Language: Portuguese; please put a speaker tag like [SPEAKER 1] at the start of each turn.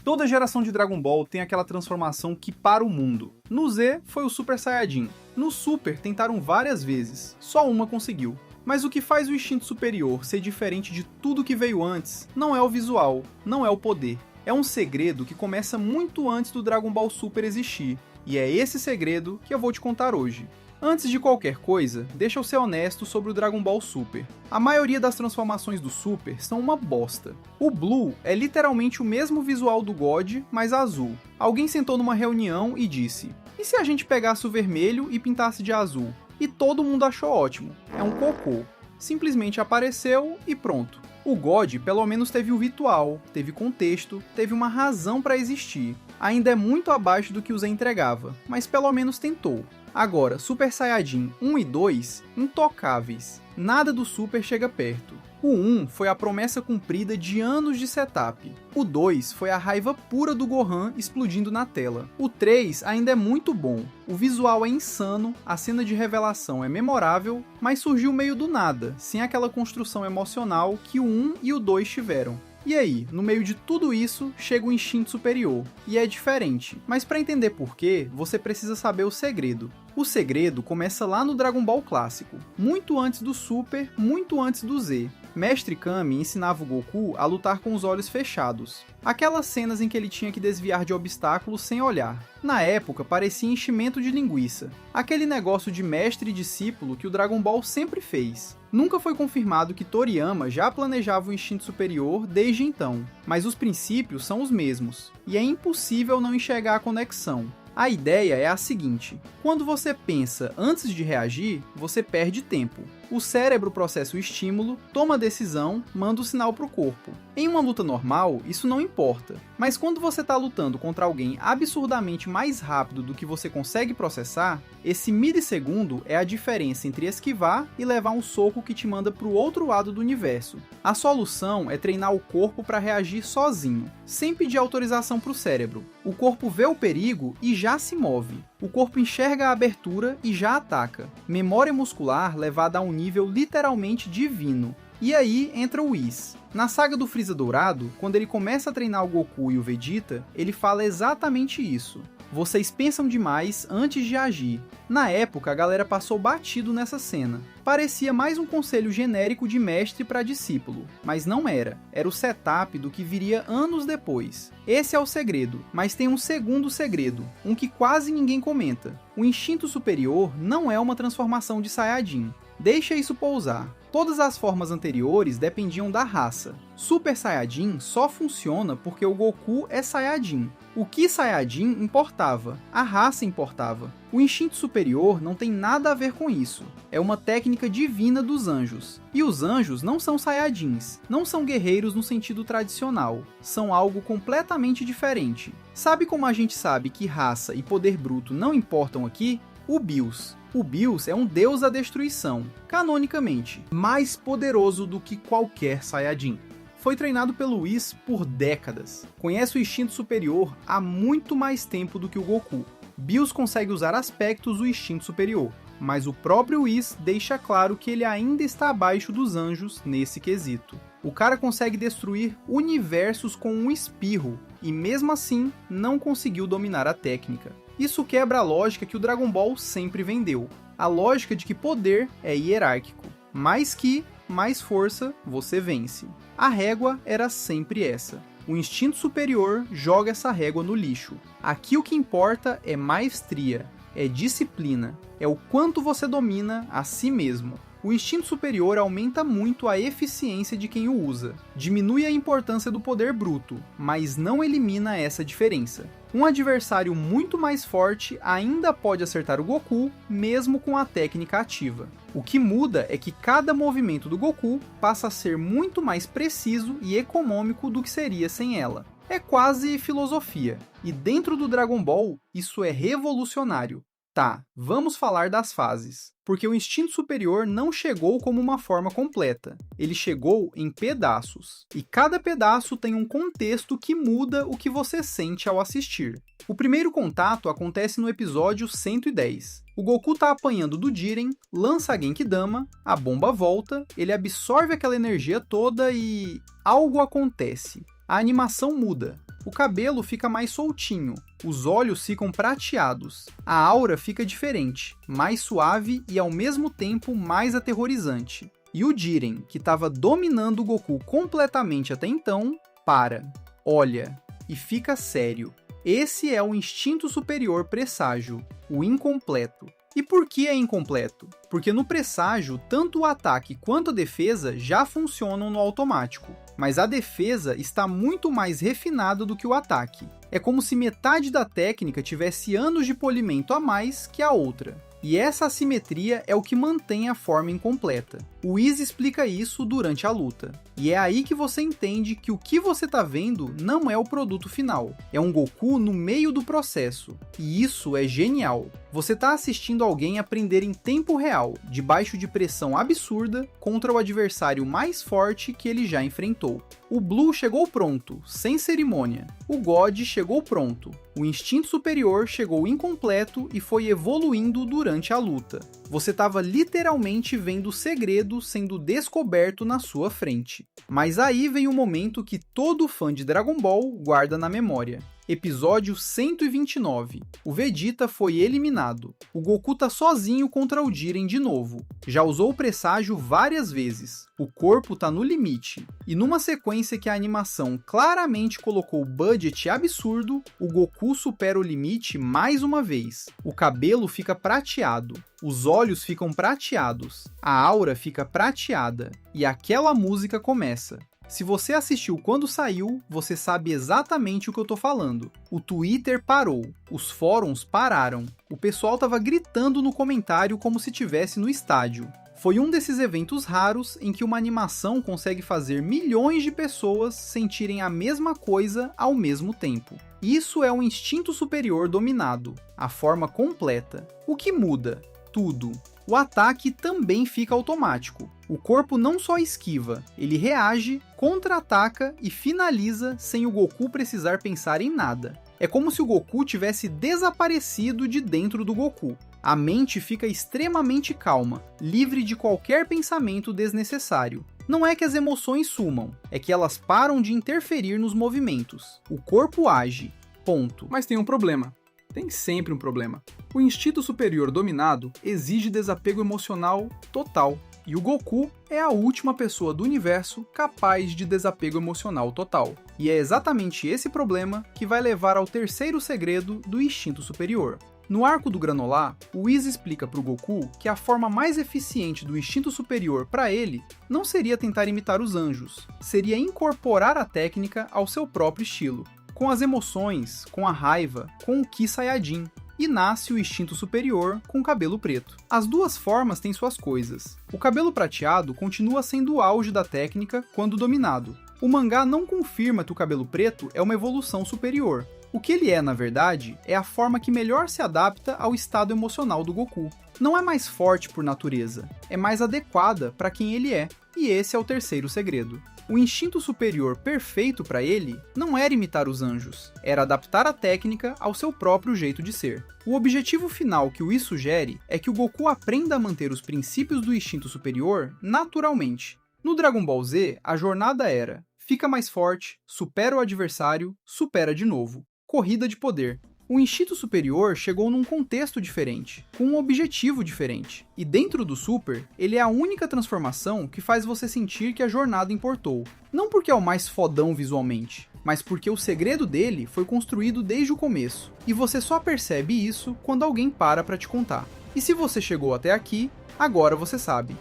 [SPEAKER 1] Toda geração de Dragon Ball tem aquela transformação que para o mundo. No Z foi o Super Saiyajin. No Super tentaram várias vezes, só uma conseguiu. Mas o que faz o instinto superior ser diferente de tudo que veio antes não é o visual, não é o poder. É um segredo que começa muito antes do Dragon Ball Super existir, e é esse segredo que eu vou te contar hoje. Antes de qualquer coisa, deixa eu ser honesto sobre o Dragon Ball Super. A maioria das transformações do Super são uma bosta. O Blue é literalmente o mesmo visual do God, mas azul. Alguém sentou numa reunião e disse: e se a gente pegasse o vermelho e pintasse de azul? E todo mundo achou ótimo. É um cocô. Simplesmente apareceu e pronto. O God pelo menos teve o ritual, teve contexto, teve uma razão para existir. Ainda é muito abaixo do que o Z entregava, mas pelo menos tentou. Agora, Super Saiyajin 1 e 2, intocáveis. Nada do Super chega perto. O 1 foi a promessa cumprida de anos de setup. O 2 foi a raiva pura do Gohan explodindo na tela. O 3 ainda é muito bom. O visual é insano, a cena de revelação é memorável, mas surgiu meio do nada, sem aquela construção emocional que o 1 e o 2 tiveram. E aí, no meio de tudo isso, chega o instinto superior, e é diferente, mas para entender por quê, você precisa saber o segredo. O segredo começa lá no Dragon Ball clássico, muito antes do Super, muito antes do Z. Mestre Kami ensinava o Goku a lutar com os olhos fechados. Aquelas cenas em que ele tinha que desviar de obstáculos sem olhar. Na época, parecia enchimento de linguiça. Aquele negócio de mestre e discípulo que o Dragon Ball sempre fez. Nunca foi confirmado que Toriyama já planejava o instinto superior desde então, mas os princípios são os mesmos, e é impossível não enxergar a conexão. A ideia é a seguinte: quando você pensa antes de reagir, você perde tempo. O cérebro processa o estímulo, toma a decisão, manda o sinal para o corpo. Em uma luta normal, isso não importa, mas quando você está lutando contra alguém absurdamente mais rápido do que você consegue processar, esse milissegundo é a diferença entre esquivar e levar um soco que te manda para o outro lado do universo. A solução é treinar o corpo para reagir sozinho, sem pedir autorização para o cérebro. O corpo vê o perigo e já se move. O corpo enxerga a abertura e já ataca. Memória muscular levada a um nível literalmente divino. E aí entra o Whis. Na saga do Freeza Dourado, quando ele começa a treinar o Goku e o Vegeta, ele fala exatamente isso. Vocês pensam demais antes de agir. Na época, a galera passou batido nessa cena. Parecia mais um conselho genérico de mestre para discípulo, mas não era. Era o setup do que viria anos depois. Esse é o segredo, mas tem um segundo segredo, um que quase ninguém comenta. O instinto superior não é uma transformação de Saiyajin. Deixa isso pousar. Todas as formas anteriores dependiam da raça. Super Saiyajin só funciona porque o Goku é Saiyajin. O que Saiyajin importava, a raça importava. O instinto superior não tem nada a ver com isso. É uma técnica divina dos anjos. E os anjos não são Saiyajins, não são guerreiros no sentido tradicional. São algo completamente diferente. Sabe como a gente sabe que raça e poder bruto não importam aqui? O Bills. O Bills é um deus da destruição, canonicamente, mais poderoso do que qualquer Saiyajin. Foi treinado pelo Whis por décadas. Conhece o instinto superior há muito mais tempo do que o Goku. Bills consegue usar aspectos do instinto superior, mas o próprio Whis deixa claro que ele ainda está abaixo dos anjos nesse quesito. O cara consegue destruir universos com um espirro, e mesmo assim não conseguiu dominar a técnica. Isso quebra a lógica que o Dragon Ball sempre vendeu, a lógica de que poder é hierárquico. Mais força, você vence. A régua era sempre essa. O instinto superior joga essa régua no lixo. Aqui o que importa é maestria, é disciplina, é o quanto você domina a si mesmo. O instinto superior aumenta muito a eficiência de quem o usa, diminui a importância do poder bruto, mas não elimina essa diferença. Um adversário muito mais forte ainda pode acertar o Goku, mesmo com a técnica ativa. O que muda é que cada movimento do Goku passa a ser muito mais preciso e econômico do que seria sem ela. É quase filosofia, e dentro do Dragon Ball, isso é revolucionário. Tá, vamos falar das fases, porque o instinto superior não chegou como uma forma completa, ele chegou em pedaços, e cada pedaço tem um contexto que muda o que você sente ao assistir. O primeiro contato acontece no episódio 110. O Goku tá apanhando do Jiren, lança a Genkidama, a bomba volta, ele absorve aquela energia toda e algo acontece. a animação muda. O cabelo fica mais soltinho, os olhos ficam prateados, a aura fica diferente, mais suave e ao mesmo tempo mais aterrorizante. E o Jiren, que estava dominando o Goku completamente até então, para, olha e fica sério. Esse é o instinto superior presságio, o incompleto. E por que é incompleto? Porque no presságio, tanto o ataque quanto a defesa já funcionam no automático, mas a defesa está muito mais refinada do que o ataque. É como se metade da técnica tivesse anos de polimento a mais que a outra. E essa assimetria é o que mantém a forma incompleta. O Whis explica isso durante a luta. E é aí que você entende que o que você está vendo não é o produto final. É um Goku no meio do processo. E isso é genial. Você está assistindo alguém aprender em tempo real, debaixo de pressão absurda, contra o adversário mais forte que ele já enfrentou. O Blue chegou pronto, sem cerimônia. O God chegou pronto. O instinto superior chegou incompleto e foi evoluindo durante a luta. Você estava literalmente vendo o segredo sendo descoberto na sua frente. Mas aí vem o momento que todo fã de Dragon Ball guarda na memória. Episódio 129. O Vegeta foi eliminado. O Goku tá sozinho contra o Jiren de novo. Já usou o presságio várias vezes. O corpo tá no limite. E numa sequência que a animação claramente colocou budget absurdo, o Goku supera o limite mais uma vez. O cabelo fica prateado. Os olhos ficam prateados. A aura fica prateada. E aquela música começa. Se você assistiu quando saiu, você sabe exatamente o que eu tô falando. O Twitter parou, os fóruns pararam, o pessoal tava gritando no comentário como se estivesse no estádio. Foi um desses eventos raros em que uma animação consegue fazer milhões de pessoas sentirem a mesma coisa ao mesmo tempo. Isso é um instinto superior dominado, a forma completa. O que muda? Tudo. O ataque também fica automático. O corpo não só esquiva, ele reage, contra-ataca e finaliza sem o Goku precisar pensar em nada. É como se o Goku tivesse desaparecido de dentro do Goku. A mente fica extremamente calma, livre de qualquer pensamento desnecessário. Não é que as emoções sumam, é que elas param de interferir nos movimentos. O corpo age. Ponto. Mas tem um problema. Tem sempre um problema. O instinto superior dominado exige desapego emocional total. E o Goku é a última pessoa do universo capaz de desapego emocional total. E é exatamente esse problema que vai levar ao terceiro segredo do instinto superior. No arco do Granolah, o Whis explica para o Goku que a forma mais eficiente do instinto superior para ele não seria tentar imitar os anjos, seria incorporar a técnica ao seu próprio estilo, com as emoções, com a raiva, com o Ki Saiyajin, e nasce o instinto superior com o cabelo preto. As duas formas têm suas coisas. O cabelo prateado continua sendo o auge da técnica quando dominado. O mangá não confirma que o cabelo preto é uma evolução superior. O que ele é, na verdade, é a forma que melhor se adapta ao estado emocional do Goku. Não é mais forte por natureza, é mais adequada para quem ele é, e esse é o terceiro segredo. O instinto superior perfeito para ele não era imitar os anjos, era adaptar a técnica ao seu próprio jeito de ser. O objetivo final que o Whis sugere é que o Goku aprenda a manter os princípios do instinto superior naturalmente. No Dragon Ball Z, a jornada era: fica mais forte, supera o adversário, supera de novo. Corrida de poder. O instinto superior chegou num contexto diferente, com um objetivo diferente. E dentro do Super, ele é a única transformação que faz você sentir que a jornada importou. Não porque é o mais fodão visualmente, mas porque o segredo dele foi construído desde o começo. E você só percebe isso quando alguém para te contar. E se você chegou até aqui, agora você sabe.